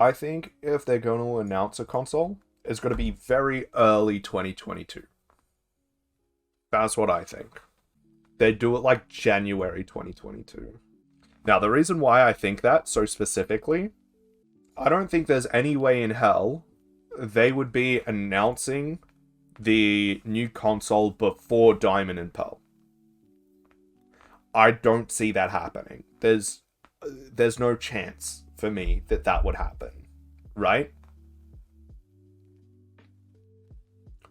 I think if they're going to announce a console, it's going to be very early 2022. That's what I think. They do it like January 2022. Now, the reason why I think that so specifically, I don't think there's any way in hell they would be announcing the new console before Diamond and Pearl. I don't see that happening. There's no chance for me that that would happen, right?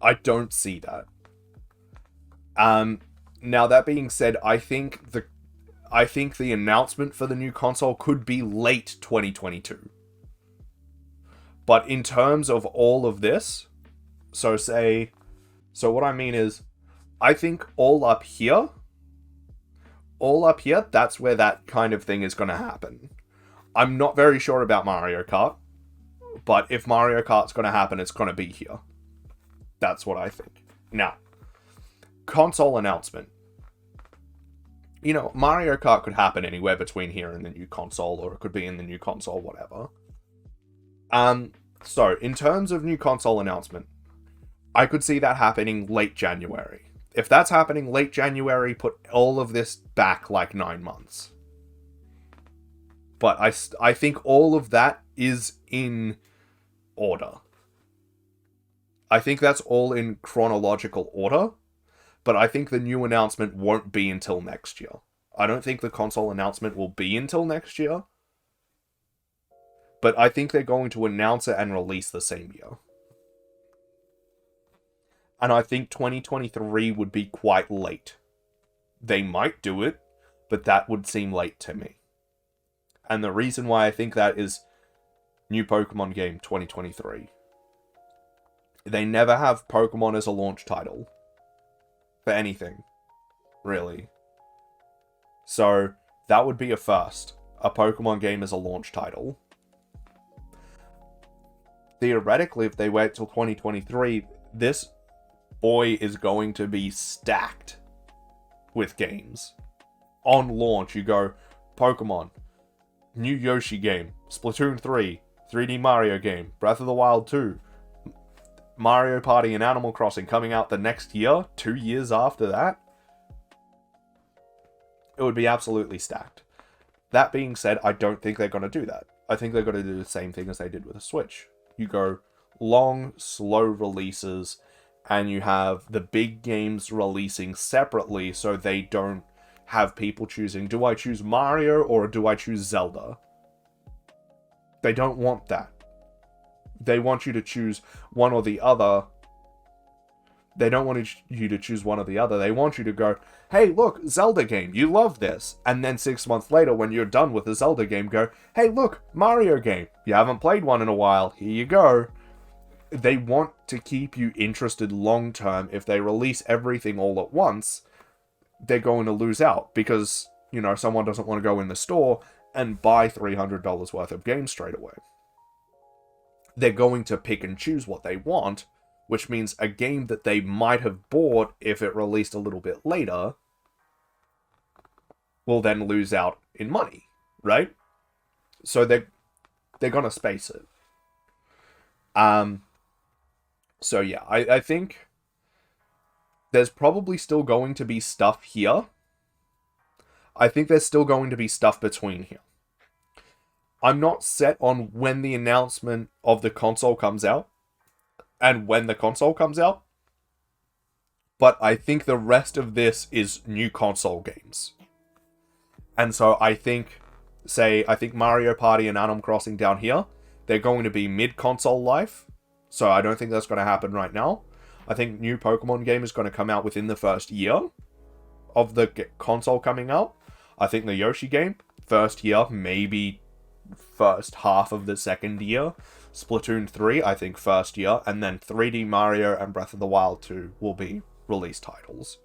I don't see that. Now that being said, I think the announcement for the new console could be late 2022. But in terms of all of this, so what I mean is, I think all up here, that's where that kind of thing is going to happen. I'm not very sure about Mario Kart, but if Mario Kart's going to happen, it's going to be here. That's what I think. Now, console announcement. You know, Mario Kart could happen anywhere between here and the new console, or it could be in the new console, whatever. So, in terms of new console announcement, I could see that happening late January. If that's happening late January, put all of this back like 9 months. But I think all of that is in order. I think that's all in chronological order, but I think the new announcement won't be until next year. I don't think the console announcement will be until next year, but I think they're going to announce it and release the same year. And I think 2023 would be quite late. They might do it, but that would seem late to me. And the reason why I think that is new Pokemon game 2023. They never have Pokemon as a launch title. For anything. Really. So, that would be a first. A Pokemon game as a launch title. Theoretically, if they wait till 2023, this boy is going to be stacked with games. On launch, you go, Pokemon, new Yoshi game, Splatoon 3, 3D Mario game, Breath of the Wild 2, Mario Party and Animal Crossing coming out the next year, 2 years after that. It would be absolutely stacked. That being said, I don't think they're going to do that. I think they're going to do the same thing as they did with the Switch. You go long, slow releases, and you have the big games releasing separately so they don't have people choosing, do I choose Mario or do I choose Zelda? They don't want that. They want you to choose one or the other. They don't want you to choose one or the other. They want you to go, hey, look, Zelda game, you love this. And then 6 months later, when you're done with the Zelda game, go, hey, look, Mario game, you haven't played one in a while, here you go. They want to keep you interested long term. If they release everything all at once, they're going to lose out because, you know, someone doesn't want to go in the store and buy $300 worth of games straight away. They're going to pick and choose what they want, which means a game that they might have bought if it released a little bit later will then lose out in money, right? So they're going to space it. So yeah, I think there's probably still going to be stuff here. I think there's still going to be stuff between here. I'm not set on when the announcement of the console comes out and when the console comes out, but I think the rest of this is new console games. And so I think Mario Party and Animal Crossing down here, they're going to be mid-console life. So I don't think that's going to happen right now. I think new Pokemon game is going to come out within the first year of the console coming out. I think the Yoshi game, first year, maybe first half of the second year. Splatoon 3, I think first year. And then 3D Mario and Breath of the Wild 2 will be release titles.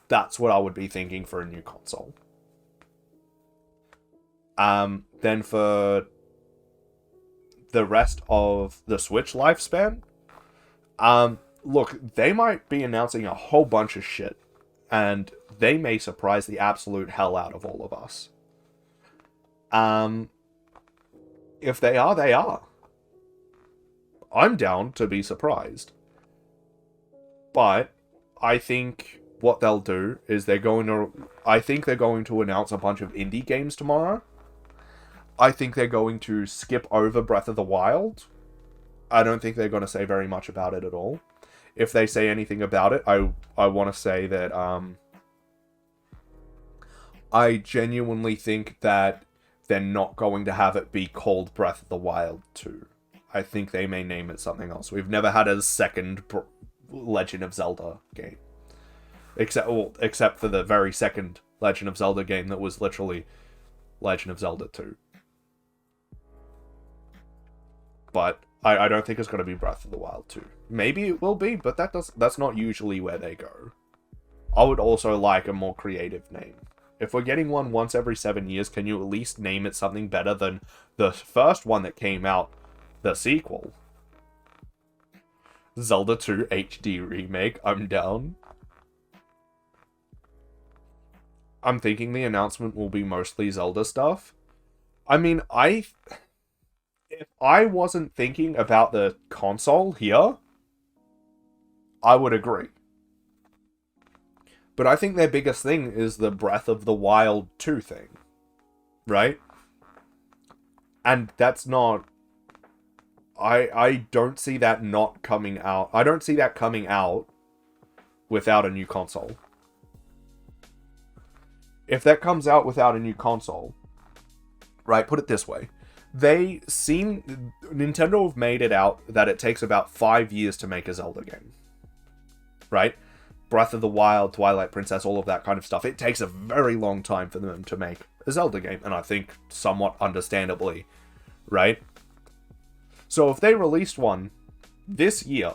That's what I would be thinking for a new console. Then for the rest of the Switch lifespan, look, they might be announcing a whole bunch of shit, and they may surprise the absolute hell out of all of us. If they are, they are. I'm down to be surprised. But I think what they'll do is I think they're going to announce a bunch of indie games tomorrow. I think they're going to skip over Breath of the Wild. I don't think they're going to say very much about it at all. If they say anything about it, I want to say that I genuinely think that they're not going to have it be called Breath of the Wild 2. I think they may name it something else. We've never had a second Legend of Zelda game. Except for the very second Legend of Zelda game that was literally Legend of Zelda 2. But I don't think it's going to be Breath of the Wild 2. Maybe it will be, but that's not usually where they go. I would also like a more creative name. If we're getting one once every 7 years, can you at least name it something better than the first one that came out, the sequel? Zelda 2 HD Remake, I'm down. I'm thinking the announcement will be mostly Zelda stuff. I mean, if I wasn't thinking about the console here, I would agree. But I think their biggest thing is the Breath of the Wild 2 thing. Right? And that's not... I don't see that not coming out. I don't see that coming out without a new console. If that comes out without a new console... Right, put it this way. Nintendo have made it out that it takes about 5 years to make a Zelda game. Right? Breath of the Wild, Twilight Princess, all of that kind of stuff. It takes a very long time for them to make a Zelda game, and I think somewhat understandably, right? So if they released one this year,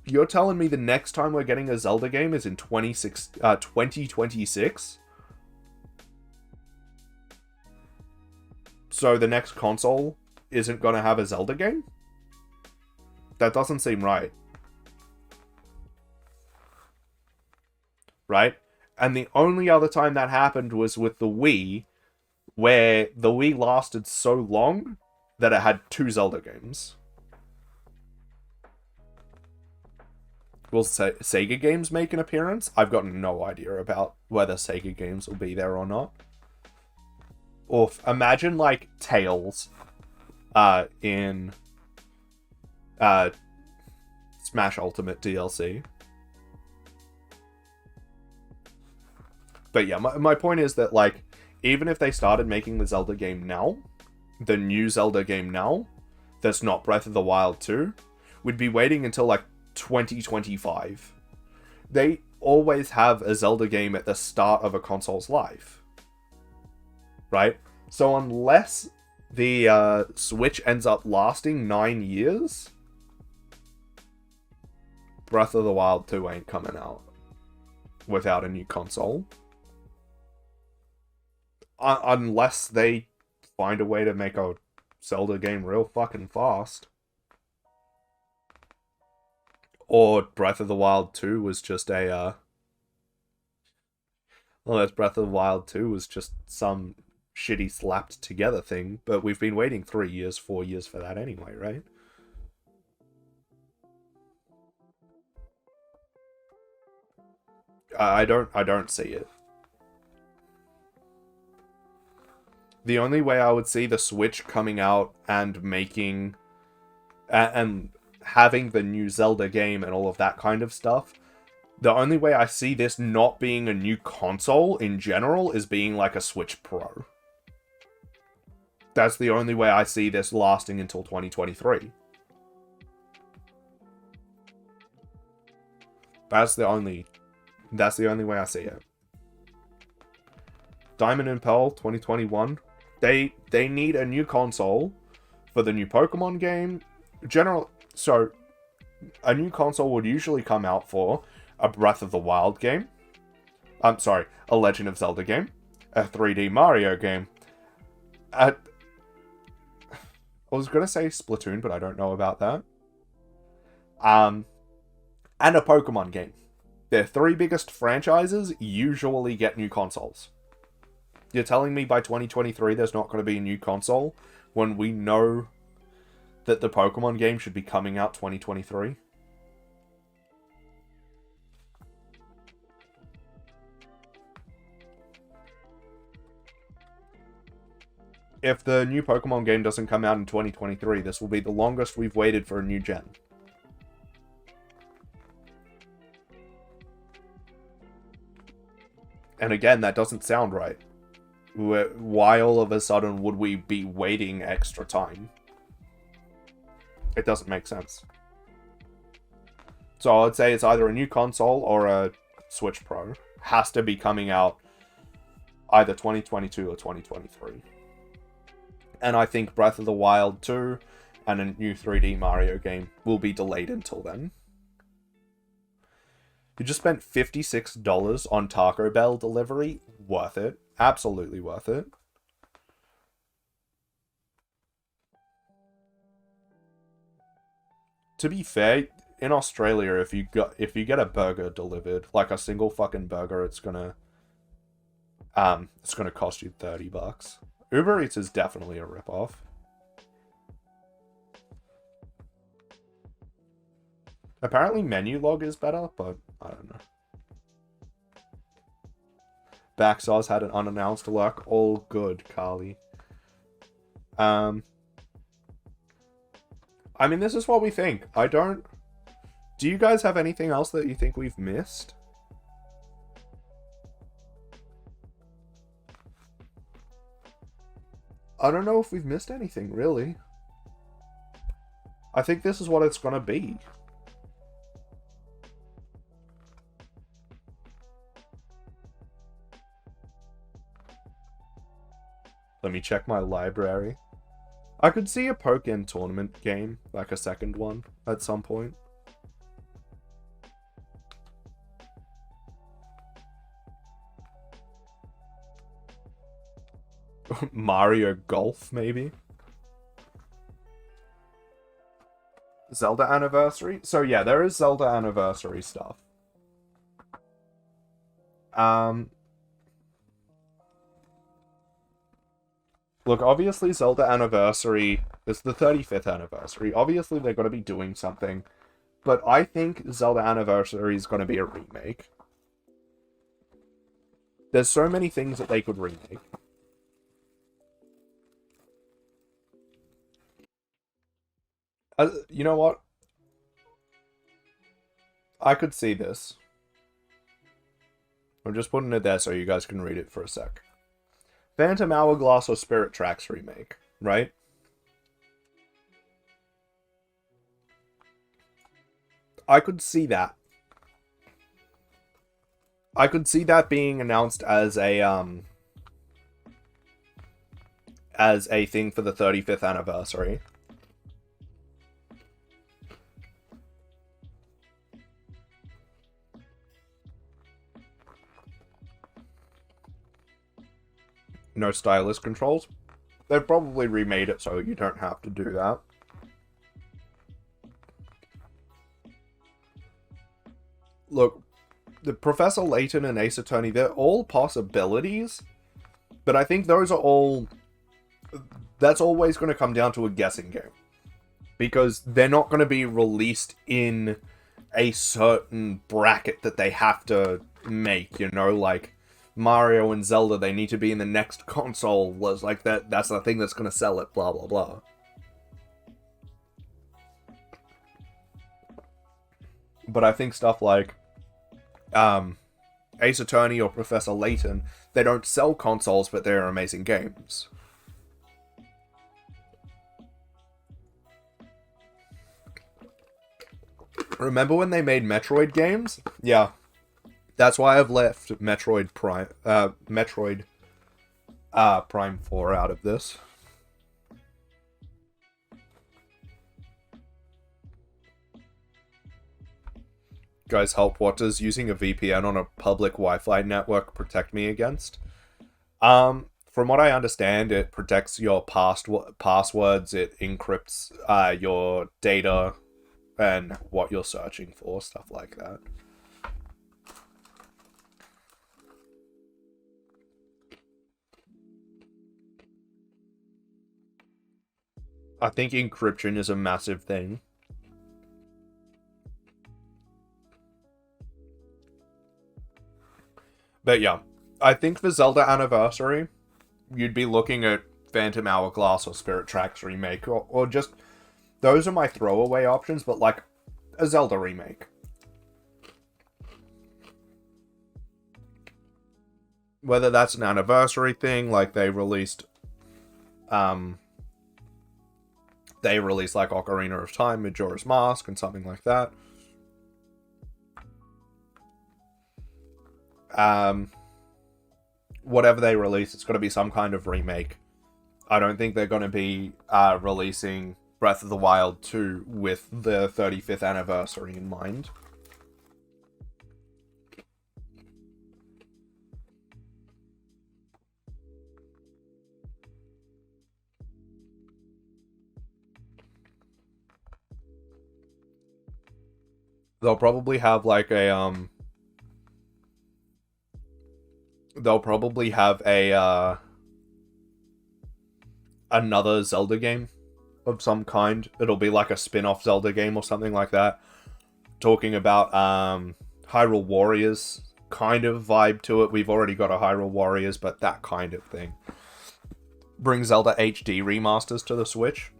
you're telling me the next time we're getting a Zelda game is in 2026? So the next console isn't going to have a Zelda game? That doesn't seem right. Right? And the only other time that happened was with the Wii, where the Wii lasted so long that it had 2 Zelda games. Will Sega games make an appearance? I've got no idea about whether Sega games will be there or not. Or imagine like Tails in Smash Ultimate DLC. But yeah, my point is that, like, even if they started making the Zelda game now, the new Zelda game now, that's not Breath of the Wild 2, we'd be waiting until, like, 2025. They always have a Zelda game at the start of a console's life. Right? So unless the Switch ends up lasting 9 years, Breath of the Wild 2 ain't coming out without a new console. Unless they find a way to make a Zelda game real fucking fast. Or Breath of the Wild 2 was just a, unless Breath of the Wild 2 was just some shitty slapped together thing, but we've been waiting 3 years, 4 years for that anyway, right? I don't see it. The only way I would see the Switch coming out and making and having the new Zelda game and all of that kind of stuff, the only way I see this not being a new console in general is being like a Switch Pro. That's the only way I see this lasting until 2023. That's the only way I see it. Diamond and Pearl 2021. They need a new console for the new Pokemon game. So a new console would usually come out for a Breath of the Wild game. A Legend of Zelda game. A 3D Mario game. I was going to say Splatoon, but I don't know about that. And a Pokemon game. Their 3 biggest franchises usually get new consoles. You're telling me by 2023 there's not going to be a new console when we know that the Pokemon game should be coming out 2023. If the new Pokemon game doesn't come out in 2023, this will be the longest we've waited for a new gen. And again, that doesn't sound right. Why all of a sudden would we be waiting extra time? It doesn't make sense. So I'd say it's either a new console or a Switch Pro. Has to be coming out either 2022 or 2023. And I think Breath of the Wild 2 and a new 3D Mario game will be delayed until then. You just spent $56 on Taco Bell delivery. Worth it. Absolutely worth it. To be fair, in Australia, if you get a burger delivered, like a single fucking burger, it's gonna cost you $30. Uber Eats is definitely a ripoff. Apparently Menulog is better, but I don't know. Backsaws had an unannounced lurk. All good, Carly. I mean, this is what we think. Do you guys have anything else that you think we've missed? I don't know if we've missed anything, really. I think this is what it's gonna be. Let me check my library. I could see a Pokken tournament game, like a second one, at some point. Mario Golf, maybe? Zelda Anniversary? So yeah, there is Zelda Anniversary stuff. Look, obviously Zelda Anniversary is the 35th anniversary. Obviously they're going to be doing something. But I think Zelda Anniversary is going to be a remake. There's so many things that they could remake. You know what? I could see this. I'm just putting it there so you guys can read it for a sec. Phantom Hourglass or Spirit Tracks remake, right? I could see that. I could see that being announced as a thing for the 35th anniversary. No stylus controls. They've probably remade it so you don't have to do that. Look, the Professor Layton and Ace Attorney, they're all possibilities, but I think those are all... That's always going to come down to a guessing game. Because they're not going to be released in a certain bracket that they have to make, you know, like... Mario and Zelda, they need to be in the next console. Was like that's the thing that's going to sell it, blah, blah, blah. But I think stuff like Ace Attorney or Professor Layton, they don't sell consoles, but they're amazing games. Remember when they made Metroid games? Yeah. That's why I've left Metroid Prime Prime 4 out of this. Guys, help. What does using a VPN on a public Wi-Fi network protect me against? From what I understand, it protects your passwords, it encrypts your data and what you're searching for, stuff like that. I think encryption is a massive thing. But yeah, I think for Zelda Anniversary, you'd be looking at Phantom Hourglass or Spirit Tracks Remake, or just... Those are my throwaway options, but like a Zelda remake. Whether that's an anniversary thing, like they released like Ocarina of Time, Majora's Mask, and something like that. Whatever they release, it's got to be some kind of remake. I don't think they're going to be releasing Breath of the Wild 2 with the 35th anniversary in mind. They'll probably have like a they'll probably have a another Zelda game of some kind. It'll be like a spin-off Zelda game or something like that. Talking about Hyrule Warriors kind of vibe to it. We've already got a Hyrule Warriors, but that kind of thing. Bring Zelda HD remasters to the Switch.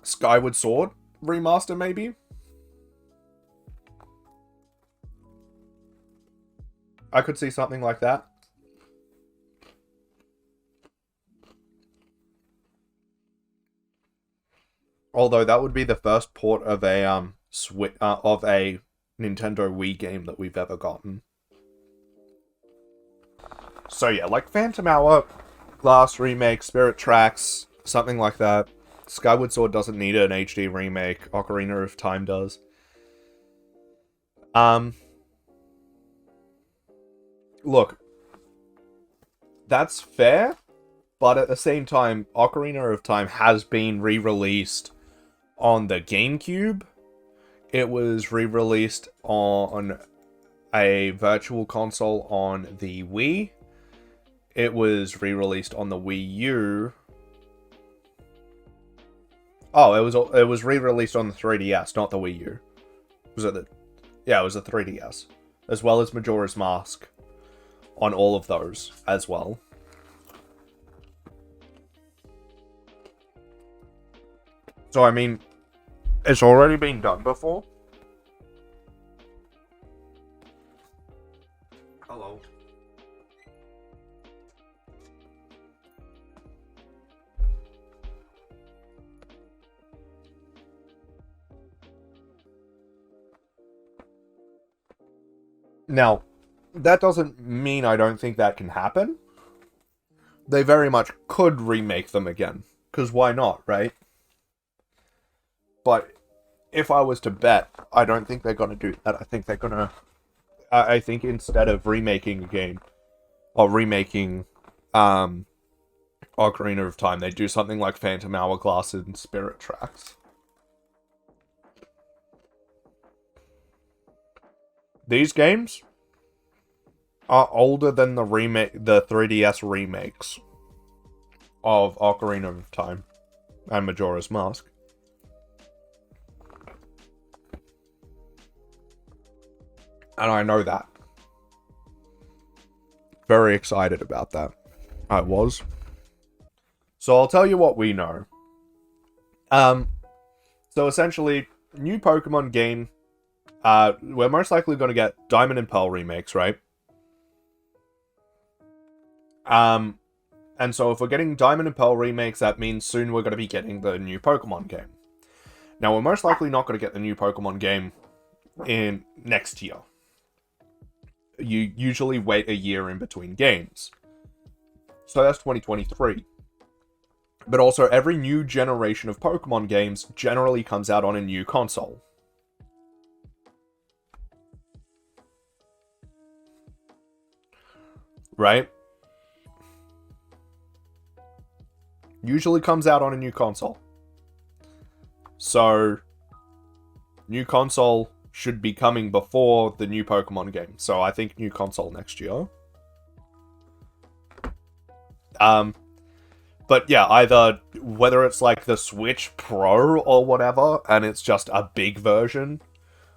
Skyward Sword remaster, maybe? I could see something like that. Although that would be the first port of a of a Nintendo Wii game that we've ever gotten. So yeah, like Phantom Hourglass remake, Spirit Tracks, something like that. Skyward Sword doesn't need an HD remake. Ocarina of Time does. Look, that's fair, but at the same time, Ocarina of Time has been re-released on the GameCube. It was re-released on a virtual console on the Wii. It was re-released on the Wii U. Oh, it was re-released on the 3DS, not the Wii U. Was it yeah, it was the 3DS. As well as Majora's Mask on all of those as well. So, I mean, it's already been done before. Hello. Now, that doesn't mean I don't think that can happen. They very much could remake them again. Because why not, right? But if I was to bet, I don't think they're going to do that. I think they're going to... I think instead of remaking a game, or remaking Ocarina of Time, they do something like Phantom Hourglass and Spirit Tracks. These games are older than the 3DS remakes of Ocarina of Time and Majora's Mask. And I know that. Very excited about that. I was. So I'll tell you what we know. So essentially, new Pokemon game. We're most likely going to get Diamond and Pearl remakes, right? And so if we're getting Diamond and Pearl remakes, that means soon we're going to be getting the new Pokemon game. Now, we're most likely not going to get the new Pokemon game in next year. You usually wait a year in between games. So that's 2023. But also, every new generation of Pokemon games generally comes out on a new console. Right? Usually comes out on a new console. So, new console should be coming before the new Pokemon game. So I think new console next year. But yeah, either whether it's like the Switch Pro or whatever, and it's just a big version,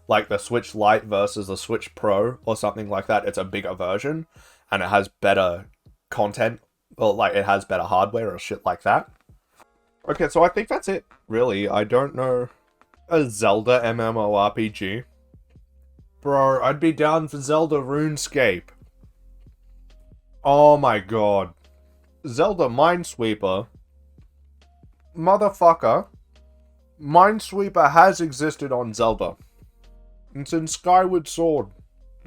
like the Switch Lite versus the Switch Pro or something like that, it's a bigger version, and it has better content, or like it has better hardware or shit like that. Okay, so I think that's it, really. I don't know. A Zelda MMORPG? Bro, I'd be down for Zelda RuneScape. Oh my god. Zelda Minesweeper. Motherfucker. Minesweeper has existed on Zelda. It's in Skyward Sword.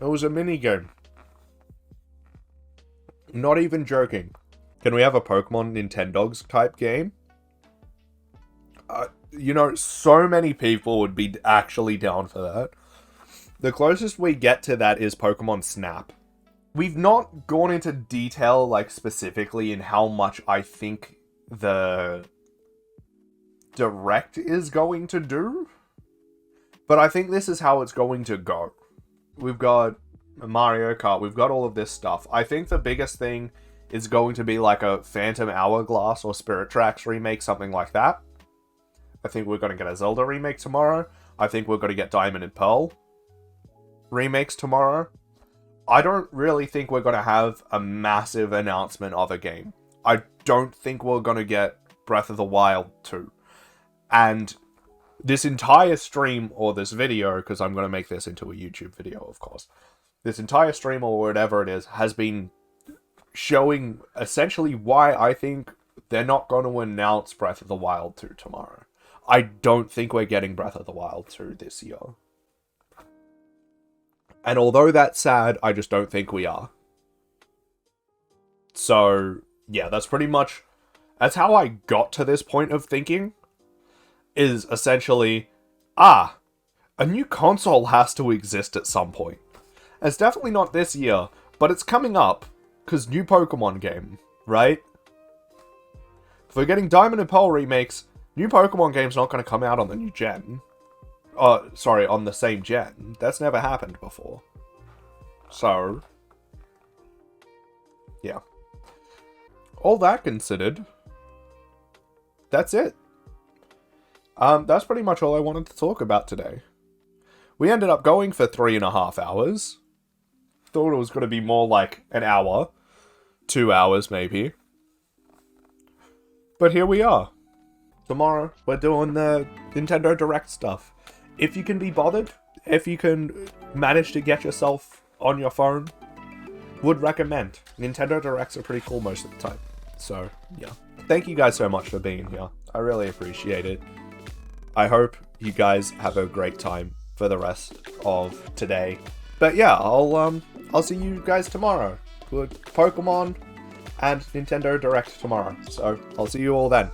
It was a minigame. Not even joking. Can we have a Pokemon Nintendogs type game? You know, so many people would be actually down for that. The closest we get to that is Pokemon Snap. We've not gone into detail, like, specifically in how much I think the Direct is going to do. But I think this is how it's going to go. We've got Mario Kart, we've got all of this stuff. I think the biggest thing is going to be like a Phantom Hourglass or Spirit Tracks remake, something like that. I think we're going to get a Zelda remake tomorrow. I think we're going to get Diamond and Pearl remakes tomorrow. I don't really think we're going to have a massive announcement of a game. I don't think we're going to get Breath of the Wild 2. And this entire stream, or this video, because I'm going to make this into a YouTube video, of course. This entire stream, or whatever it is, has been showing essentially why I think they're not going to announce Breath of the Wild 2 tomorrow. I don't think we're getting Breath of the Wild 2 this year. And although that's sad, I just don't think we are. So, yeah, that's pretty much... That's how I got to this point of thinking. Is essentially, a new console has to exist at some point. It's definitely not this year, but it's coming up, because new Pokemon game, right? If we're getting Diamond and Pearl remakes, new Pokemon game's not going to come out on the new gen. On the same gen. That's never happened before. So, yeah. All that considered, that's it. That's pretty much all I wanted to talk about today. We ended up going for 3.5 hours. Thought it was going to be more like an hour. 2 hours, maybe. But here we are. Tomorrow, we're doing the Nintendo Direct stuff. If you can be bothered, if you can manage to get yourself on your phone, would recommend. Nintendo Directs are pretty cool most of the time. So, yeah. Thank you guys so much for being here. I really appreciate it. I hope you guys have a great time for the rest of today. But yeah, I'll see you guys tomorrow with Pokemon and Nintendo Direct tomorrow. So I'll see you all then.